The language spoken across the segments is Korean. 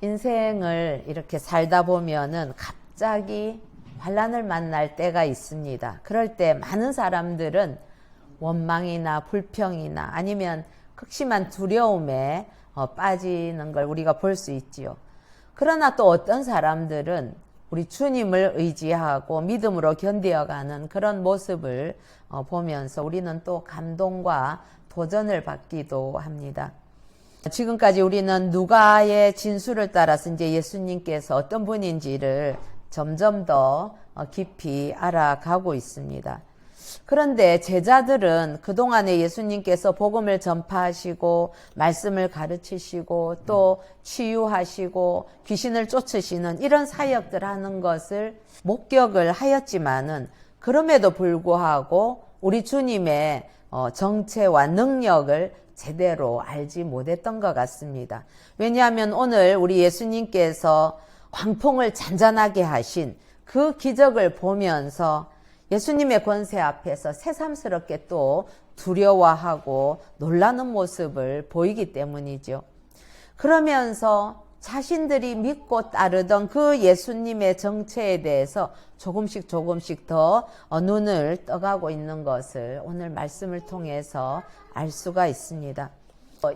인생을 이렇게 살다 보면은 갑자기 환난을 만날 때가 있습니다. 그럴 때 많은 사람들은 원망이나 불평이나 아니면 극심한 두려움에 빠지는 걸 우리가 볼 수 있지요. 그러나 또 어떤 사람들은 우리 주님을 의지하고 믿음으로 견뎌가는 그런 모습을 보면서 우리는 또 감동과 도전을 받기도 합니다. 지금까지 우리는 누가의 진술을 따라서 이제 예수님께서 어떤 분인지를 점점 더 깊이 알아가고 있습니다. 그런데 제자들은 그동안에 예수님께서 복음을 전파하시고 말씀을 가르치시고 또 치유하시고 귀신을 쫓으시는 이런 사역들 하는 것을 목격을 하였지만은 그럼에도 불구하고 우리 주님의 정체와 능력을 제대로 알지 못했던 것 같습니다. 왜냐하면 오늘 우리 예수님께서 광풍을 잔잔하게 하신 그 기적을 보면서 예수님의 권세 앞에서 새삼스럽게 또 두려워하고 놀라는 모습을 보이기 때문이죠. 그러면서 자신들이 믿고 따르던 그 예수님의 정체에 대해서 조금씩 더 눈을 떠가고 있는 것을 오늘 말씀을 통해서 알 수가 있습니다.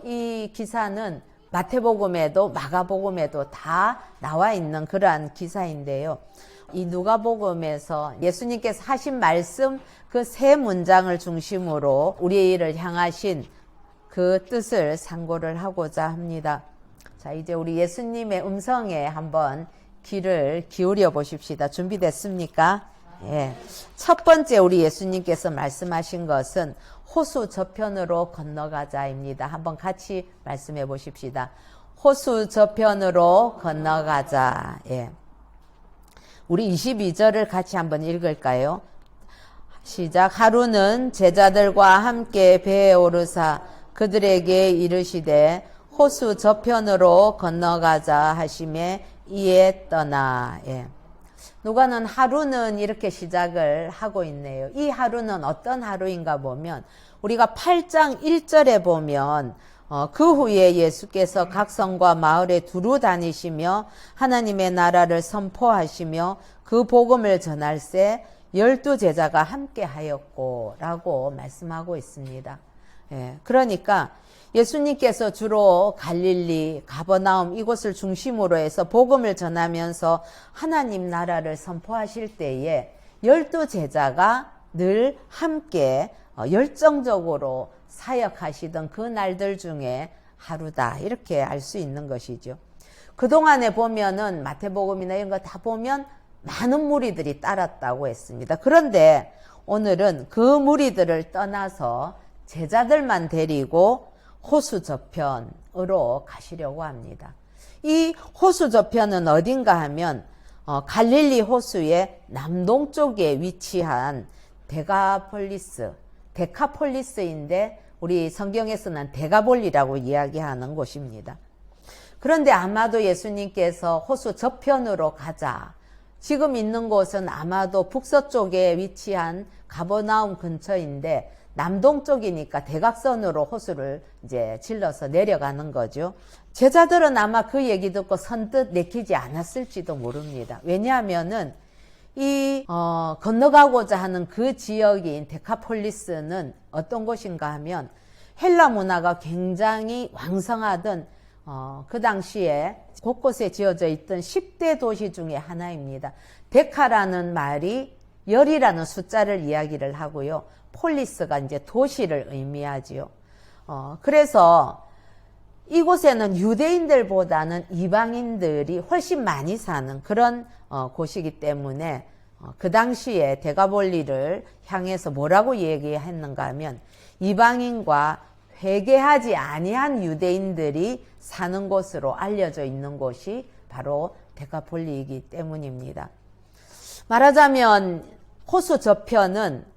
이 기사는 마태복음에도 마가복음에도 다 나와 있는 그러한 기사인데요. 이 누가복음에서 예수님께서 하신 말씀 그 세 문장을 중심으로 우리를 향하신 그 뜻을 상고를 하고자 합니다. 자, 이제 우리 예수님의 음성에 한번 귀를 기울여 보십시다. 준비됐습니까? 예. 첫 번째 우리 예수님께서 말씀하신 것은 호수 저편으로 건너가자입니다. 한번 같이 말씀해 보십시다. 호수 저편으로 건너가자. 예. 우리 22절을 같이 한번 읽을까요? 시작. 하루는 제자들과 함께 배에 오르사 그들에게 이르시되 호수 저편으로 건너가자 하시매 이에 떠나. 예. 누가는 하루는 이렇게 시작을 하고 있네요. 이 하루는 어떤 하루인가 보면 우리가 8장 1절에 보면 그 후에 예수께서 각 성과 마을에 두루 다니시며 하나님의 나라를 선포하시며 그 복음을 전할새 12제자가 함께 하였고 라고 말씀하고 있습니다. 예, 그러니까 예수님께서 주로 갈릴리, 가버나움 이곳을 중심으로 해서 복음을 전하면서 하나님 나라를 선포하실 때에 12제자가 늘 함께 열정적으로 사역하시던 그 날들 중에 하루다 이렇게 알 수 있는 것이죠. 그동안에 보면은 마태복음이나 이런 거 다 보면 많은 무리들이 따랐다고 했습니다. 그런데 오늘은 그 무리들을 떠나서 제자들만 데리고 호수 저편으로 가시려고 합니다. 이 호수 저편은 어딘가 하면 갈릴리 호수의 남동쪽에 위치한 데카폴리스인데 우리 성경에서는 데가볼리라고 이야기하는 곳입니다. 그런데 아마도 예수님께서 호수 저편으로 가자. 지금 있는 곳은 아마도 북서쪽에 위치한 가버나움 근처인데 남동쪽이니까 대각선으로 호수를 이제 질러서 내려가는 거죠. 제자들은 아마 그 얘기 듣고 선뜻 내키지 않았을지도 모릅니다. 왜냐하면은 이 건너가고자 하는 그 지역인 데카폴리스는 어떤 곳인가 하면 헬라 문화가 굉장히 왕성하던 그 당시에 곳곳에 지어져 있던 10대 도시 중에 하나입니다. 데카라는 말이 열이라는 숫자를 이야기를 하고요. 폴리스가 이제 도시를 의미하지요. 그래서 이곳에는 유대인들보다는 이방인들이 훨씬 많이 사는 그런 곳이기 때문에 그 당시에 데가볼리를 향해서 뭐라고 얘기했는가 하면 이방인과 회개하지 아니한 유대인들이 사는 곳으로 알려져 있는 곳이 바로 데카폴리이기 때문입니다. 말하자면 호수 저편은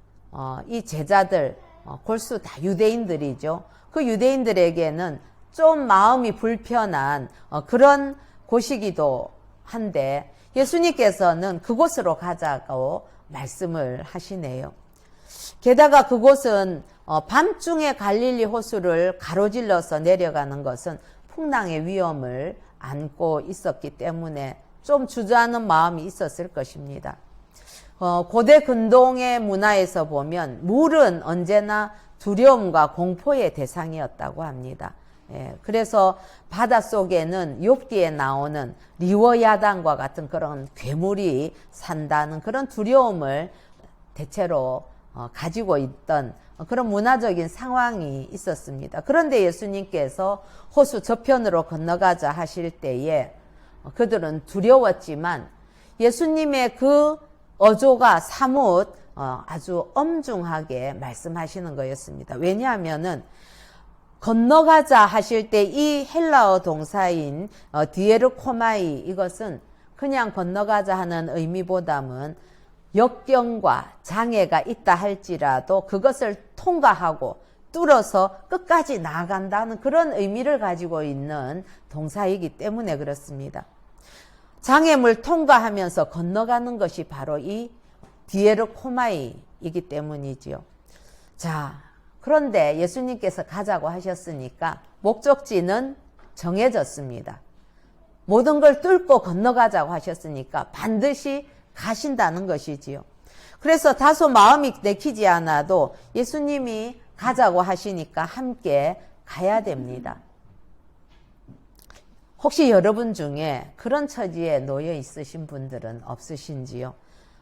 이 제자들 골수 다 유대인들이죠. 그 유대인들에게는 좀 마음이 불편한 그런 곳이기도 한데 예수님께서는 그곳으로 가자고 말씀을 하시네요. 게다가 그곳은 밤중에 갈릴리 호수를 가로질러서 내려가는 것은 풍랑의 위험을 안고 있었기 때문에 좀 주저하는 마음이 있었을 것입니다. 고대 근동의 문화에서 보면 물은 언제나 두려움과 공포의 대상이었다고 합니다. 그래서 바닷속에는 욥기에 나오는 리워야단과 같은 그런 괴물이 산다는 그런 두려움을 대체로 가지고 있던 그런 문화적인 상황이 있었습니다. 그런데 예수님께서 호수 저편으로 건너가자 하실 때에 그들은 두려웠지만 예수님의 그 어조가 사뭇 아주 엄중하게 말씀하시는 거였습니다. 왜냐하면은 건너가자 하실 때 이 헬라어 동사인 디에르코마이, 이것은 그냥 건너가자 하는 의미보다는 역경과 장애가 있다 할지라도 그것을 통과하고 뚫어서 끝까지 나아간다는 그런 의미를 가지고 있는 동사이기 때문에 그렇습니다. 장애물 통과하면서 건너가는 것이 바로 이 디에르코마이이기 때문이지요. 자, 그런데 예수님께서 가자고 하셨으니까 목적지는 정해졌습니다. 모든 걸 뚫고 건너가자고 하셨으니까 반드시 가신다는 것이지요. 그래서 다소 마음이 내키지 않아도 예수님이 가자고 하시니까 함께 가야 됩니다. 혹시 여러분 중에 그런 처지에 놓여 있으신 분들은 없으신지요?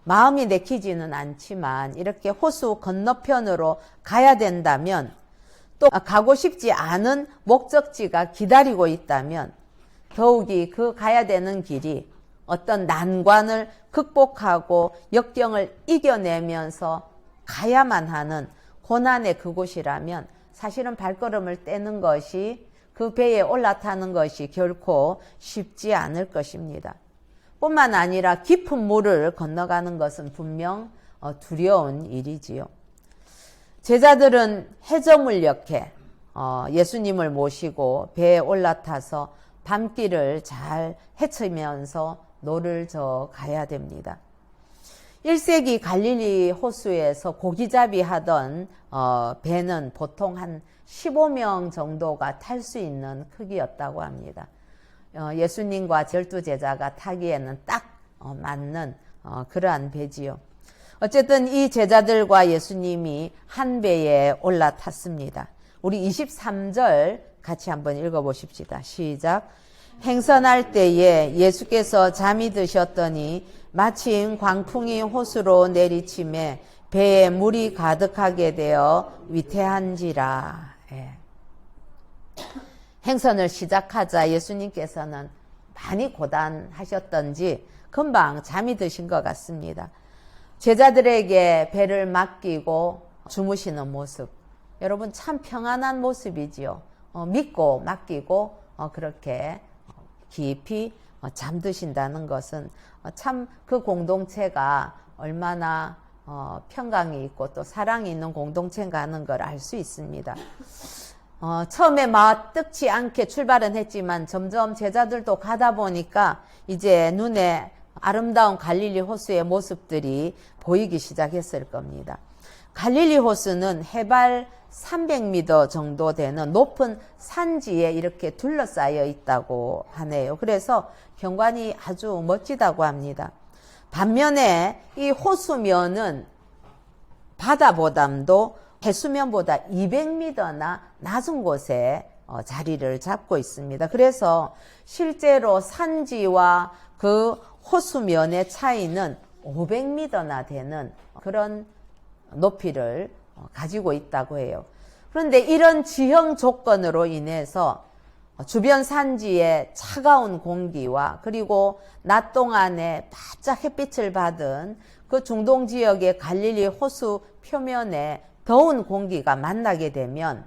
마음이 내키지는 않지만 이렇게 호수 건너편으로 가야 된다면, 또 가고 싶지 않은 목적지가 기다리고 있다면 더욱이 그 가야 되는 길이 어떤 난관을 극복하고 역경을 이겨내면서 가야만 하는 고난의 그곳이라면 사실은 발걸음을 떼는 것이, 그 배에 올라타는 것이 결코 쉽지 않을 것입니다. 뿐만 아니라 깊은 물을 건너가는 것은 분명 두려운 일이지요. 제자들은 해저물 역에 예수님을 모시고 배에 올라타서 밤길을 잘 헤치면서 노를 저어 가야 됩니다. 1세기 갈릴리 호수에서 고기잡이 하던 배는 보통 한 15명 정도가 탈 수 있는 크기였다고 합니다. 예수님과 12제자가 타기에는 딱 맞는 그러한 배지요. 어쨌든 이 제자들과 예수님이 한 배에 올라탔습니다. 우리 23절 같이 한번 읽어보십시다. 시작. 행선할 때에 예수께서 잠이 드셨더니 마침 광풍이 호수로 내리침에 배에 물이 가득하게 되어 위태한지라. 행선을 시작하자 예수님께서는 많이 고단하셨던지 금방 잠이 드신 것 같습니다. 제자들에게 배를 맡기고 주무시는 모습, 여러분 참 평안한 모습이지요. 믿고 맡기고 그렇게 깊이 잠드신다는 것은 참 그 공동체가 얼마나 평강이 있고 또 사랑이 있는 공동체인가 하는 걸 알 수 있습니다. 처음에 마뜩지 않게 출발은 했지만 점점 제자들도 가다 보니까 이제 눈에 아름다운 갈릴리 호수의 모습들이 보이기 시작했을 겁니다. 갈릴리 호수는 해발 300m 정도 되는 높은 산지에 이렇게 둘러싸여 있다고 하네요. 그래서 경관이 아주 멋지다고 합니다. 반면에 이 호수면은 바다보담도 해수면보다 200m나 낮은 곳에 자리를 잡고 있습니다. 그래서 실제로 산지와 그 호수면의 차이는 500m나 되는 그런 높이를 가지고 있다고 해요. 그런데 이런 지형 조건으로 인해서 주변 산지의 차가운 공기와 그리고 낮 동안에 바짝 햇빛을 받은 그 중동 지역의 갈릴리 호수 표면에 더운 공기가 만나게 되면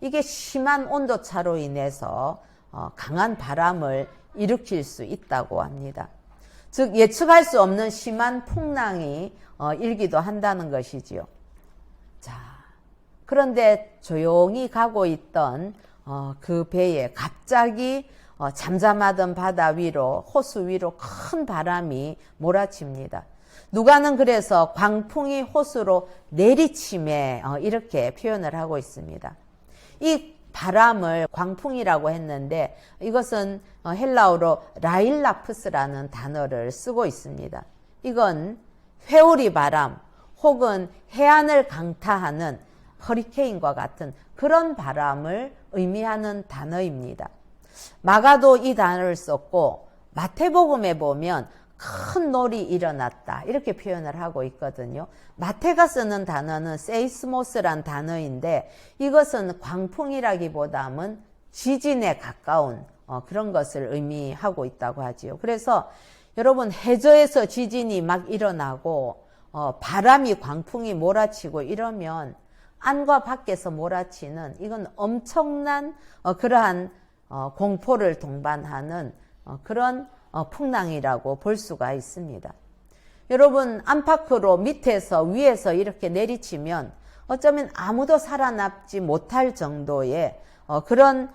이게 심한 온도차로 인해서 강한 바람을 일으킬 수 있다고 합니다. 즉 예측할 수 없는 심한 풍랑이 일기도 한다는 것이지요. 자, 그런데 조용히 가고 있던 그 배에 갑자기 잠잠하던 바다 위로, 호수 위로 큰 바람이 몰아칩니다. 누가는 그래서 광풍이 호수로 내리침에 이렇게 표현을 하고 있습니다. 이 바람을 광풍이라고 했는데 이것은 헬라어로 라일라프스라는 단어를 쓰고 있습니다. 이건 회오리 바람 혹은 해안을 강타하는 허리케인과 같은 그런 바람을 의미하는 단어입니다. 마가도 이 단어를 썼고 마태복음에 보면 큰 놀이 일어났다 이렇게 표현을 하고 있거든요. 마태가 쓰는 단어는 세이스모스란 단어인데 이것은 광풍이라기보다는 지진에 가까운 그런 것을 의미하고 있다고 하지요. 그래서 여러분 해저에서 지진이 막 일어나고 바람이 광풍이 몰아치고 이러면 안과 밖에서 몰아치는 이건 엄청난 그러한 공포를 동반하는 그런 풍랑이라고 볼 수가 있습니다. 여러분 안팎으로 밑에서 위에서 이렇게 내리치면 어쩌면 아무도 살아남지 못할 정도의 그런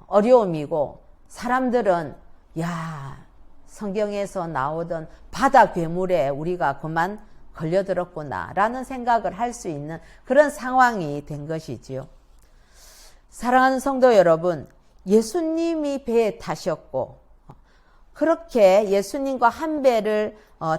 어려움이고 사람들은 야 성경에서 나오던 바다 괴물에 우리가 그만 걸려들었구나 라는 생각을 할 수 있는 그런 상황이 된 것이지요. 사랑하는 성도 여러분, 예수님이 배에 타셨고 그렇게 예수님과 한 배를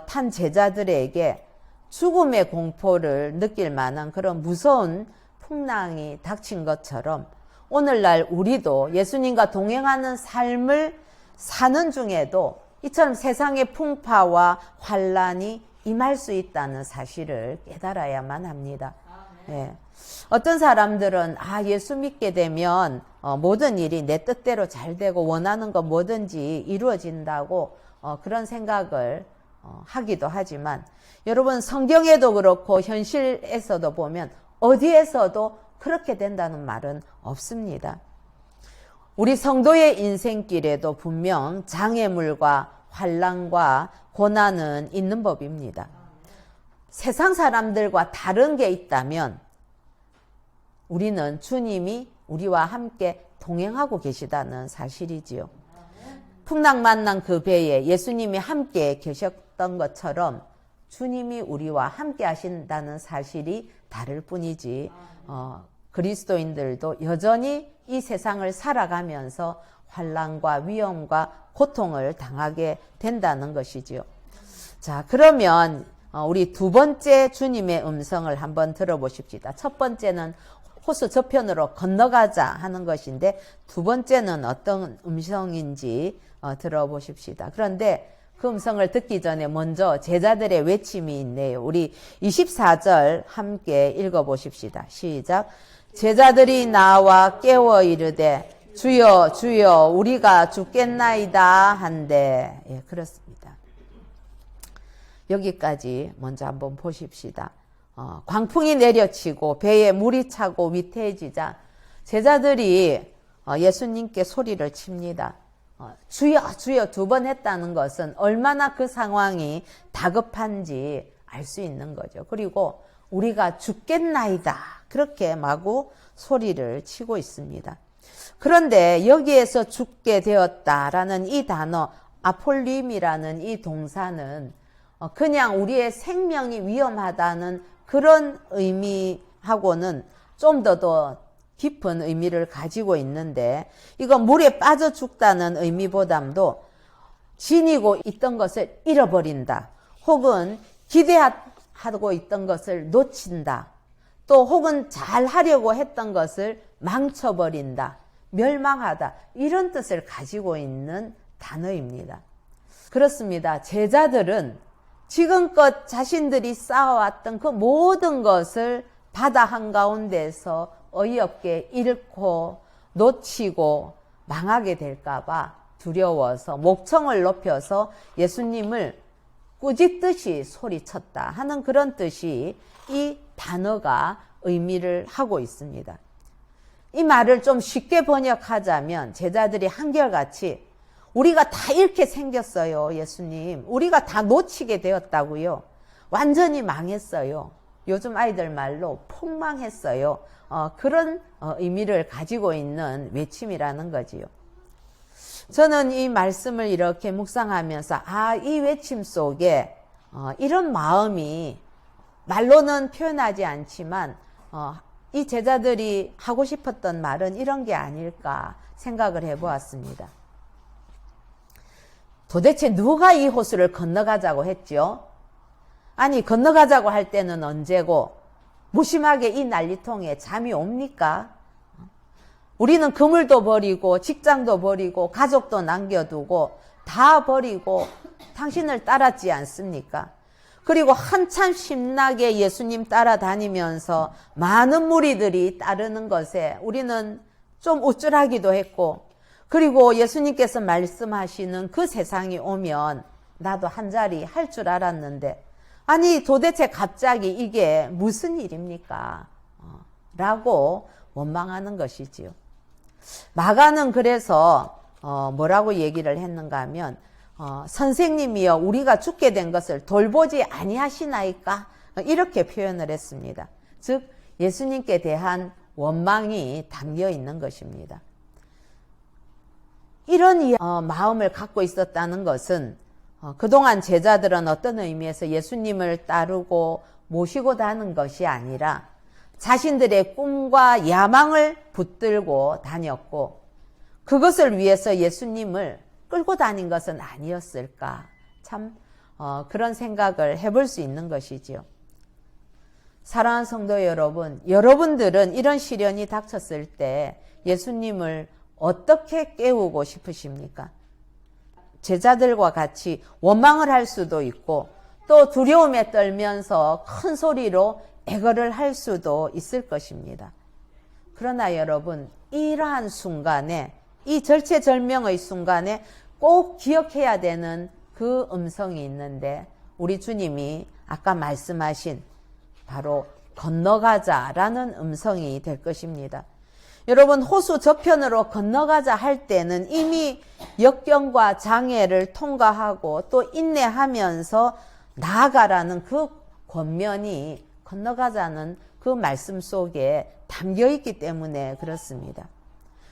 탄 제자들에게 죽음의 공포를 느낄 만한 그런 무서운 풍랑이 닥친 것처럼 오늘날 우리도 예수님과 동행하는 삶을 사는 중에도 이처럼 세상의 풍파와 환란이 임할 수 있다는 사실을 깨달아야만 합니다. 예. 어떤 사람들은 예수 믿게 되면 모든 일이 내 뜻대로 잘 되고 원하는 것 뭐든지 이루어진다고 그런 생각을 하기도 하지만 여러분 성경에도 그렇고 현실에서도 보면 어디에서도 그렇게 된다는 말은 없습니다. 우리 성도의 인생길에도 분명 장애물과 환난과 고난은 있는 법입니다. 세상 사람들과 다른 게 있다면 우리는 주님이 우리와 함께 동행하고 계시다는 사실이지요. 풍랑 만난 그 배에 예수님이 함께 계셨던 것처럼 주님이 우리와 함께 하신다는 사실이 다를 뿐이지 그리스도인들도 여전히 이 세상을 살아가면서 환난과 위험과 고통을 당하게 된다는 것이지요. 자, 그러면 우리 두 번째 주님의 음성을 한번 들어보십시다. 첫 번째는 호수 저편으로 건너가자 하는 것인데 두 번째는 어떤 음성인지 들어보십시다. 그런데 그 음성을 듣기 전에 먼저 제자들의 외침이 있네요. 우리 24절 함께 읽어보십시다. 시작. 제자들이 나와 깨워 이르되 주여 주여 우리가 죽겠나이다 한데. 예, 그렇습니다. 여기까지 먼저 한번 보십시다. 광풍이 내려치고 배에 물이 차고 위태해지자 제자들이 예수님께 소리를 칩니다. 주여 주여 두 번 했다는 것은 얼마나 그 상황이 다급한지 알 수 있는 거죠. 그리고 우리가 죽겠나이다 그렇게 마구 소리를 치고 있습니다. 그런데 여기에서 죽게 되었다라는 이 단어 아폴림이라는 이 동사는 그냥 우리의 생명이 위험하다는 그런 의미하고는 좀 더 깊은 의미를 가지고 있는데 이건 물에 빠져 죽다는 의미보다도 지니고 있던 것을 잃어버린다. 혹은 기대하고 있던 것을 놓친다. 또 혹은 잘 하려고 했던 것을 망쳐버린다. 멸망하다. 이런 뜻을 가지고 있는 단어입니다. 그렇습니다. 제자들은 지금껏 자신들이 쌓아왔던 그 모든 것을 바다 한가운데서 어이없게 잃고 놓치고 망하게 될까봐 두려워서 목청을 높여서 예수님을 꾸짖듯이 소리쳤다 하는 그런 뜻이 이 단어가 의미를 하고 있습니다. 이 말을 좀 쉽게 번역하자면 제자들이 한결같이 우리가 다 이렇게 생겼어요, 예수님. 우리가 다 놓치게 되었다고요. 완전히 망했어요. 요즘 아이들 말로 폭망했어요. 그런 의미를 가지고 있는 외침이라는 거지요. 저는 이 말씀을 이렇게 묵상하면서 이 외침 속에 이런 마음이 말로는 표현하지 않지만 이 제자들이 하고 싶었던 말은 이런 게 아닐까 생각을 해보았습니다. 도대체 누가 이 호수를 건너가자고 했죠? 아니, 건너가자고 할 때는 언제고 무심하게 이 난리통에 잠이 옵니까? 우리는 그물도 버리고 직장도 버리고 가족도 남겨두고 다 버리고 당신을 따랐지 않습니까? 그리고 한참 신나게 예수님 따라다니면서 많은 무리들이 따르는 것에 우리는 좀 우쭐하기도 했고, 그리고 예수님께서 말씀하시는 그 세상이 오면 나도 한 자리 할 줄 알았는데, 아니 도대체 갑자기 이게 무슨 일입니까? 라고 원망하는 것이지요. 마가는 그래서 뭐라고 얘기를 했는가 하면 선생님이여 우리가 죽게 된 것을 돌보지 아니하시나이까? 이렇게 표현을 했습니다. 즉 예수님께 대한 원망이 담겨 있는 것입니다. 이런 마음을 갖고 있었다는 것은 그동안 제자들은 어떤 의미에서 예수님을 따르고 모시고 다는 것이 아니라 자신들의 꿈과 야망을 붙들고 다녔고, 그것을 위해서 예수님을 끌고 다닌 것은 아니었을까? 참 그런 생각을 해볼 수 있는 것이지요. 사랑하는 성도 여러분, 여러분들은 이런 시련이 닥쳤을 때 예수님을 어떻게 깨우고 싶으십니까? 제자들과 같이 원망을 할 수도 있고 또 두려움에 떨면서 큰 소리로 애걸을 할 수도 있을 것입니다. 그러나 여러분, 이러한 순간에, 이 절체절명의 순간에 꼭 기억해야 되는 그 음성이 있는데, 우리 주님이 아까 말씀하신 바로 건너가자라는 음성이 될 것입니다. 여러분, 호수 저편으로 건너가자 할 때는 이미 역경과 장애를 통과하고 또 인내하면서 나아가라는 그 권면이 건너가자는 그 말씀 속에 담겨 있기 때문에 그렇습니다.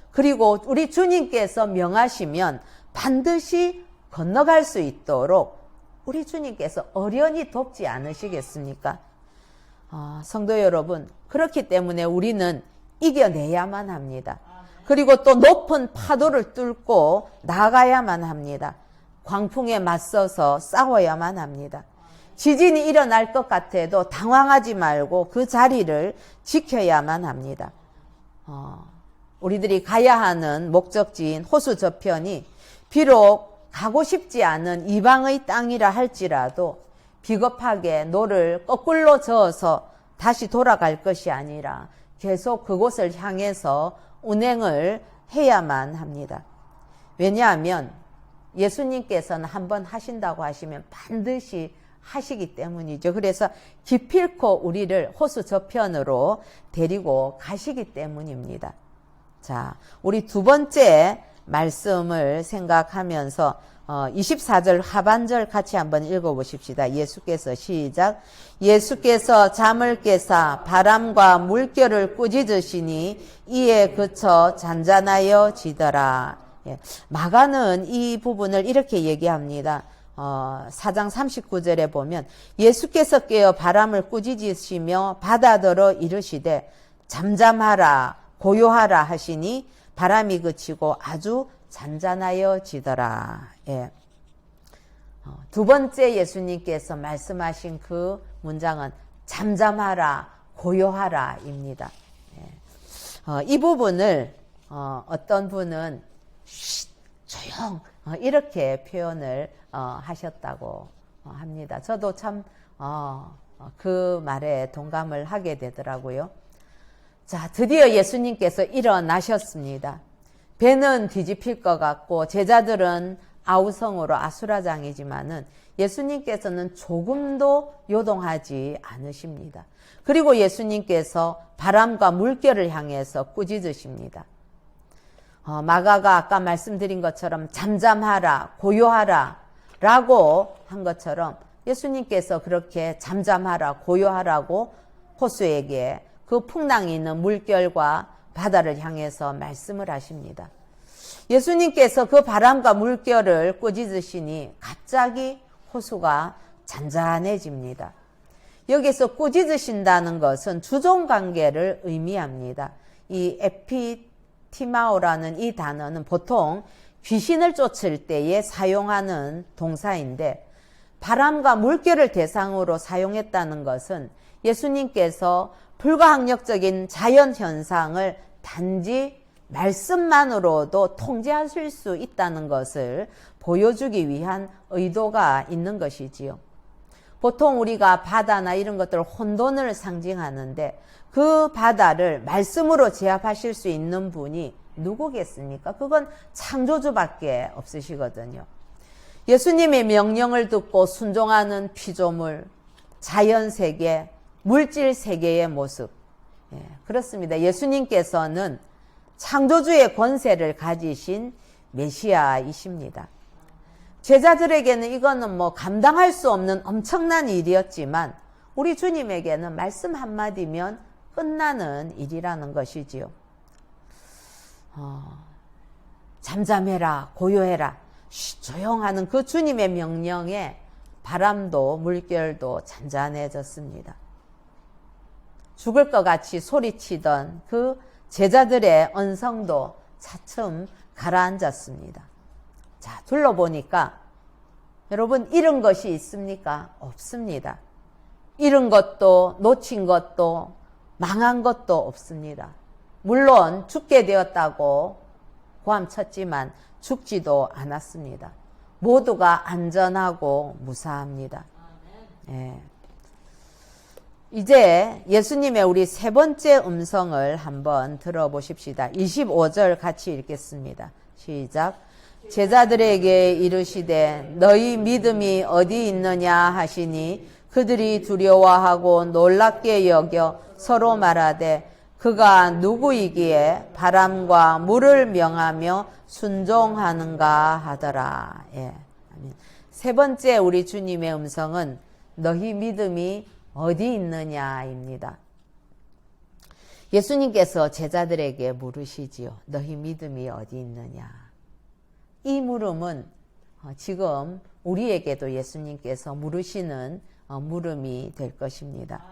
그리고 우리 주님께서 명하시면 반드시 건너갈 수 있도록 우리 주님께서 어련히 돕지 않으시겠습니까? 성도 여러분, 그렇기 때문에 우리는 이겨내야만 합니다. 그리고 또 높은 파도를 뚫고 나가야만 합니다. 광풍에 맞서서 싸워야만 합니다. 지진이 일어날 것 같아도 당황하지 말고 그 자리를 지켜야만 합니다. 우리들이 가야 하는 목적지인 호수 저편이 비록 가고 싶지 않은 이방의 땅이라 할지라도 비겁하게 노를 거꾸로 저어서 다시 돌아갈 것이 아니라 계속 그곳을 향해서 운행을 해야만 합니다. 왜냐하면 예수님께서는 한번 하신다고 하시면 반드시 하시기 때문이죠. 그래서 기필코 우리를 호수 저편으로 데리고 가시기 때문입니다. 자, 우리 두 번째 말씀을 생각하면서 24절 하반절 같이 한번 읽어보십시다. 예수께서 시작. 예수께서 잠을 깨사 바람과 물결을 꾸짖으시니 이에 그쳐 잔잔하여 지더라. 예, 마가는 이 부분을 이렇게 얘기합니다. 4장 39절에 보면 예수께서 깨어 바람을 꾸짖으시며 바다더러 이르시되 잠잠하라 고요하라 하시니 바람이 그치고 아주 잔잔하여 지더라. 예. 두 번째 예수님께서 말씀하신 그 문장은 잠잠하라 고요하라 입니다. 예. 이 부분을 어떤 분은 조용 이렇게 표현을 하셨다고 합니다. 저도 참 그 말에 동감을 하게 되더라고요. 자, 드디어 예수님께서 일어나셨습니다. 배는 뒤집힐 것 같고 제자들은 아우성으로 아수라장이지만은 예수님께서는 조금도 요동하지 않으십니다. 그리고 예수님께서 바람과 물결을 향해서 꾸짖으십니다. 마가가 아까 말씀드린 것처럼 잠잠하라, 고요하라 라고 한 것처럼 예수님께서 그렇게 잠잠하라, 고요하라고 호수에게 그 풍랑이 있는 물결과 바다를 향해서 말씀을 하십니다. 예수님께서 그 바람과 물결을 꾸짖으시니 갑자기 호수가 잔잔해집니다. 여기서 꾸짖으신다는 것은 주종관계를 의미합니다. 이 에피티마오라는 이 단어는 보통 귀신을 쫓을 때에 사용하는 동사인데 바람과 물결을 대상으로 사용했다는 것은 예수님께서 불가항력적인 자연현상을 단지 말씀만으로도 통제하실 수 있다는 것을 보여주기 위한 의도가 있는 것이지요. 보통 우리가 바다나 이런 것들을 혼돈을 상징하는데 그 바다를 말씀으로 제압하실 수 있는 분이 누구겠습니까? 그건 창조주밖에 없으시거든요. 예수님의 명령을 듣고 순종하는 피조물, 자연세계, 물질세계의 모습. 그렇습니다. 예수님께서는 창조주의 권세를 가지신 메시아이십니다. 제자들에게는 이거는 감당할 수 없는 엄청난 일이었지만 우리 주님에게는 말씀 한마디면 끝나는 일이라는 것이지요. 잠잠해라, 고요해라, 조용하는 그 주님의 명령에 바람도 물결도 잔잔해졌습니다. 죽을 것 같이 소리치던 그 제자들의 언성도 차츰 가라앉았습니다. 자, 둘러보니까 여러분 잃은 것이 있습니까? 없습니다. 잃은 것도 놓친 것도 망한 것도 없습니다. 물론 죽게 되었다고 고함쳤지만 죽지도 않았습니다. 모두가 안전하고 무사합니다. 이제 예수님의 우리 세 번째 음성을 한번 들어보십시다. 25절 같이 읽겠습니다. 시작. 제자들에게 이르시되 너희 믿음이 어디 있느냐 하시니 그들이 두려워하고 놀랍게 여겨 서로 말하되 그가 누구이기에 바람과 물을 명하며 순종하는가 하더라. 세 번째 우리 주님의 음성은 너희 믿음이 어디 있느냐입니다. 예수님께서 제자들에게 물으시지요. 너희 믿음이 어디 있느냐. 이 물음은 지금 우리에게도 예수님께서 물으시는 물음이 될 것입니다.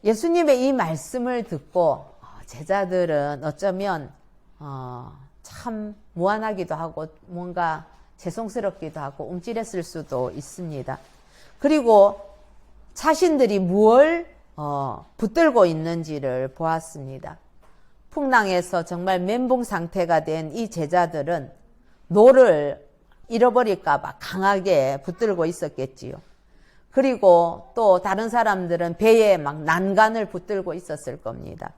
예수님의 이 말씀을 듣고 제자들은 어쩌면 참 무안하기도 하고 뭔가 죄송스럽기도 하고 움찔했을 수도 있습니다. 그리고 자신들이 무엇을 붙들고 있는지를 보았습니다. 풍랑에서 정말 멘붕 상태가 된 이 제자들은 노를 잃어버릴까 봐 강하게 붙들고 있었겠지요. 그리고 또 다른 사람들은 배에 막 난간을 붙들고 있었을 겁니다.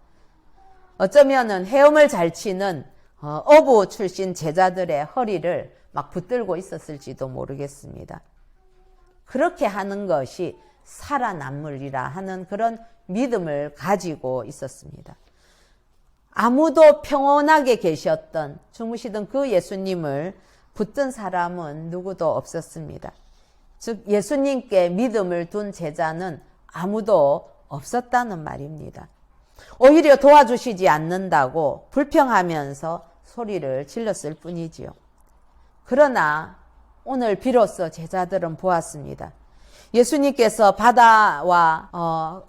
어쩌면은 헤엄을 잘 치는 어부 출신 제자들의 허리를 막 붙들고 있었을지도 모르겠습니다. 그렇게 하는 것이 살아남으리라 하는 그런 믿음을 가지고 있었습니다. 아무도 평온하게 계셨던 주무시던 그 예수님을 붙든 사람은 누구도 없었습니다. 즉 예수님께 믿음을 둔 제자는 아무도 없었다는 말입니다. 오히려 도와주시지 않는다고 불평하면서 소리를 질렀을 뿐이지요. 그러나 오늘 비로소 제자들은 보았습니다. 예수님께서 바다와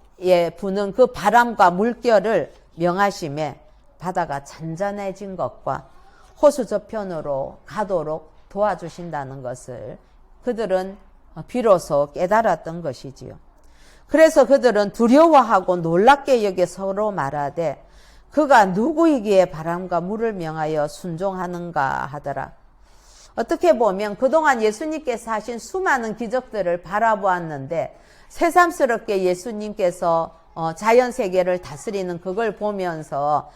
부는 그 바람과 물결을 명하심에 바다가 잔잔해진 것과 호수 저편으로 가도록 도와주신다는 것을 그들은 비로소 깨달았던 것이지요. 그래서 그들은 두려워하고 놀랍게 여겨 서로 말하되 그가 누구이기에 바람과 물을 명하여 순종하는가 하더라. 어떻게 보면 그동안 예수님께서 하신 수많은 기적들을 바라보았는데 새삼스럽게 예수님께서 자연세계를 다스리는 그걸 보면서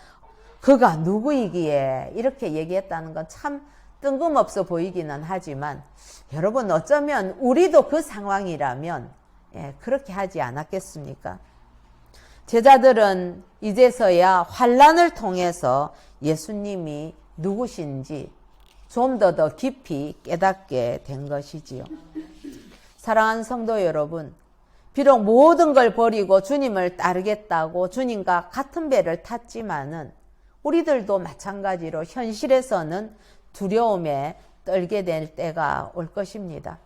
그가 누구이기에 이렇게 얘기했다는 건 참 뜬금없어 보이기는 하지만 여러분 어쩌면 우리도 그 상황이라면 그렇게 하지 않았겠습니까? 제자들은 이제서야 환난을 통해서 예수님이 누구신지 좀 더 깊이 깨닫게 된 것이지요. 사랑하는 성도 여러분, 비록 모든 걸 버리고 주님을 따르겠다고 주님과 같은 배를 탔지만은 우리들도 마찬가지로 현실에서는 두려움에 떨게 될 때가 올 것입니다.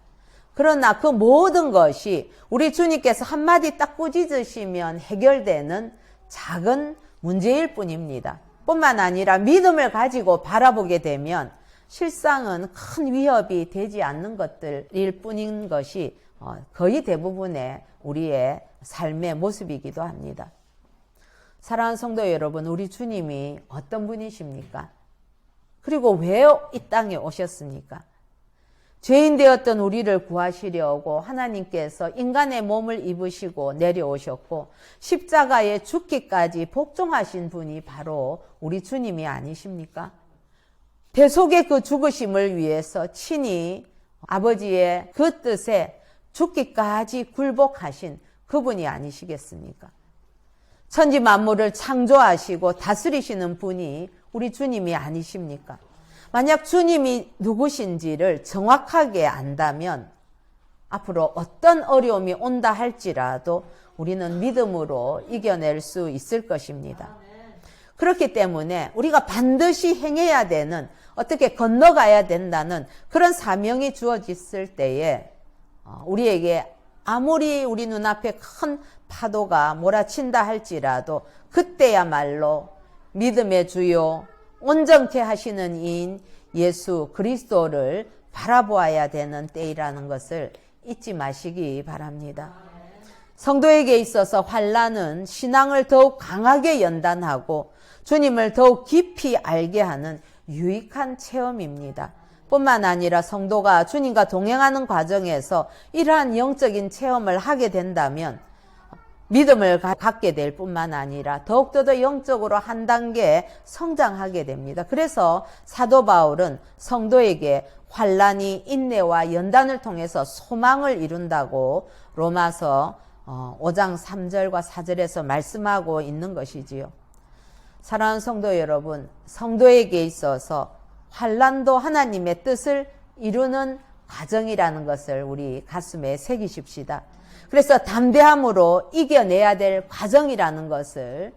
그러나 그 모든 것이 우리 주님께서 한마디 딱 꾸짖으시면 해결되는 작은 문제일 뿐입니다. 뿐만 아니라 믿음을 가지고 바라보게 되면 실상은 큰 위협이 되지 않는 것들일 뿐인 것이 거의 대부분의 우리의 삶의 모습이기도 합니다. 사랑하는 성도 여러분, 우리 주님이 어떤 분이십니까? 그리고 왜 이 땅에 오셨습니까? 죄인 되었던 우리를 구하시려고 하나님께서 인간의 몸을 입으시고 내려오셨고 십자가에 죽기까지 복종하신 분이 바로 우리 주님이 아니십니까? 대속의 그 죽으심을 위해서 친히 아버지의 그 뜻에 죽기까지 굴복하신 그분이 아니시겠습니까? 천지 만물을 창조하시고 다스리시는 분이 우리 주님이 아니십니까? 만약 주님이 누구신지를 정확하게 안다면 앞으로 어떤 어려움이 온다 할지라도 우리는 믿음으로 이겨낼 수 있을 것입니다. 그렇기 때문에 우리가 반드시 행해야 되는, 어떻게 건너가야 된다는 그런 사명이 주어졌을 때에 우리에게 아무리 우리 눈앞에 큰 파도가 몰아친다 할지라도 그때야말로 믿음의 주요 온전케 하시는 이인 예수 그리스도를 바라보아야 되는 때이라는 것을 잊지 마시기 바랍니다. 성도에게 있어서 환난은 신앙을 더욱 강하게 연단하고 주님을 더욱 깊이 알게 하는 유익한 체험입니다. 뿐만 아니라 성도가 주님과 동행하는 과정에서 이러한 영적인 체험을 하게 된다면 믿음을 갖게 될 뿐만 아니라 더욱더 더 영적으로 한 단계 성장하게 됩니다. 그래서 사도 바울은 성도에게 환난이 인내와 연단을 통해서 소망을 이룬다고 로마서 5장 3절과 4절에서 말씀하고 있는 것이지요. 사랑하는 성도 여러분, 성도에게 있어서 환난도 하나님의 뜻을 이루는 과정이라는 것을 우리 가슴에 새기십시다. 그래서 담대함으로 이겨내야 될 과정이라는 것을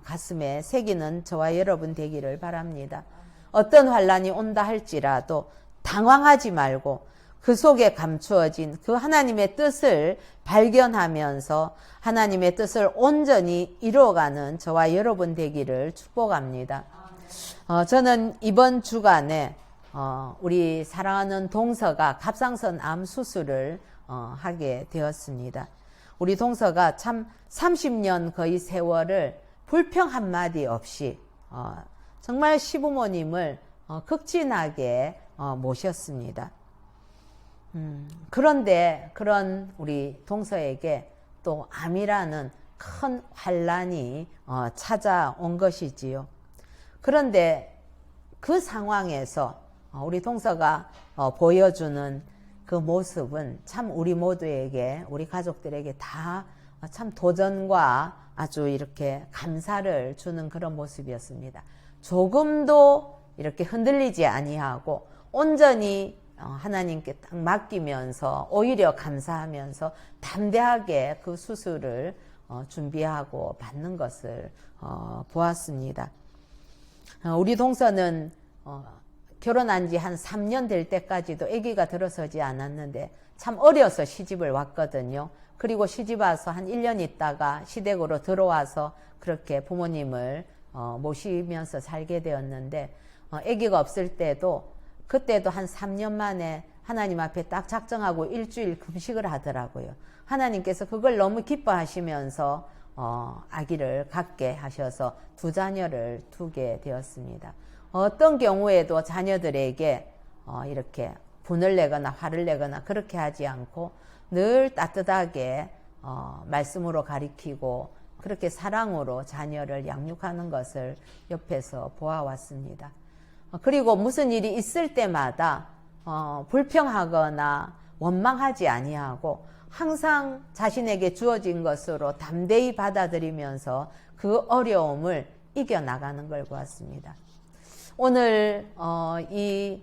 가슴에 새기는 저와 여러분 되기를 바랍니다. 어떤 환난이 온다 할지라도 당황하지 말고 그 속에 감추어진 그 하나님의 뜻을 발견하면서 하나님의 뜻을 온전히 이루어가는 저와 여러분 되기를 축복합니다. 저는 이번 주간에 우리 사랑하는 동서가 갑상선 암 수술을 하게 되었습니다. 우리 동서가 참 30년 거의 세월을 불평 한마디 없이 정말 시부모님을 극진하게 모셨습니다. 그런데 그런 우리 동서에게 또 암이라는 큰 환난이 찾아온 것이지요. 그런데 그 상황에서 우리 동서가 보여주는 그 모습은 참 우리 모두에게, 우리 가족들에게 다 참 도전과 아주 이렇게 감사를 주는 그런 모습이었습니다. 조금도 이렇게 흔들리지 아니하고 온전히 하나님께 딱 맡기면서 오히려 감사하면서 담대하게 그 수술을 준비하고 받는 것을 보았습니다. 우리 동서는 결혼한 지 한 3년 될 때까지도 아기가 들어서지 않았는데 참 어려서 시집을 왔거든요. 그리고 시집 와서 한 1년 있다가 시댁으로 들어와서 그렇게 부모님을 모시면서 살게 되었는데 아기가 없을 때도 그때도 한 3년 만에 하나님 앞에 딱 작정하고 일주일 금식을 하더라고요. 하나님께서 그걸 너무 기뻐하시면서 아기를 갖게 하셔서 두 자녀를 두게 되었습니다. 어떤 경우에도 자녀들에게 이렇게 분을 내거나 화를 내거나 그렇게 하지 않고 늘 따뜻하게 말씀으로 가리키고 그렇게 사랑으로 자녀를 양육하는 것을 옆에서 보아왔습니다. 그리고 무슨 일이 있을 때마다 불평하거나 원망하지 아니하고 항상 자신에게 주어진 것으로 담대히 받아들이면서 그 어려움을 이겨나가는 걸 보았습니다. 오늘 이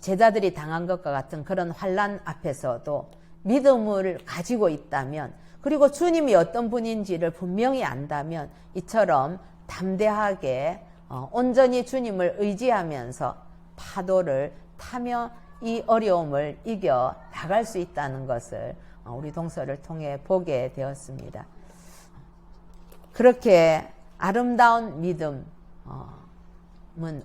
제자들이 당한 것과 같은 그런 환난 앞에서도 믿음을 가지고 있다면, 그리고 주님이 어떤 분인지를 분명히 안다면 이처럼 담대하게 온전히 주님을 의지하면서 파도를 타며 이 어려움을 이겨 나갈 수 있다는 것을 우리 동서를 통해 보게 되었습니다. 그렇게 아름다운 믿음은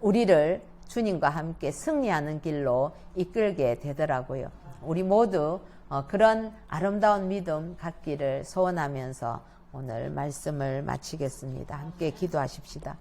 우리를 주님과 함께 승리하는 길로 이끌게 되더라고요. 우리 모두 그런 아름다운 믿음 갖기를 소원하면서 오늘 말씀을 마치겠습니다. 함께 기도하십시다.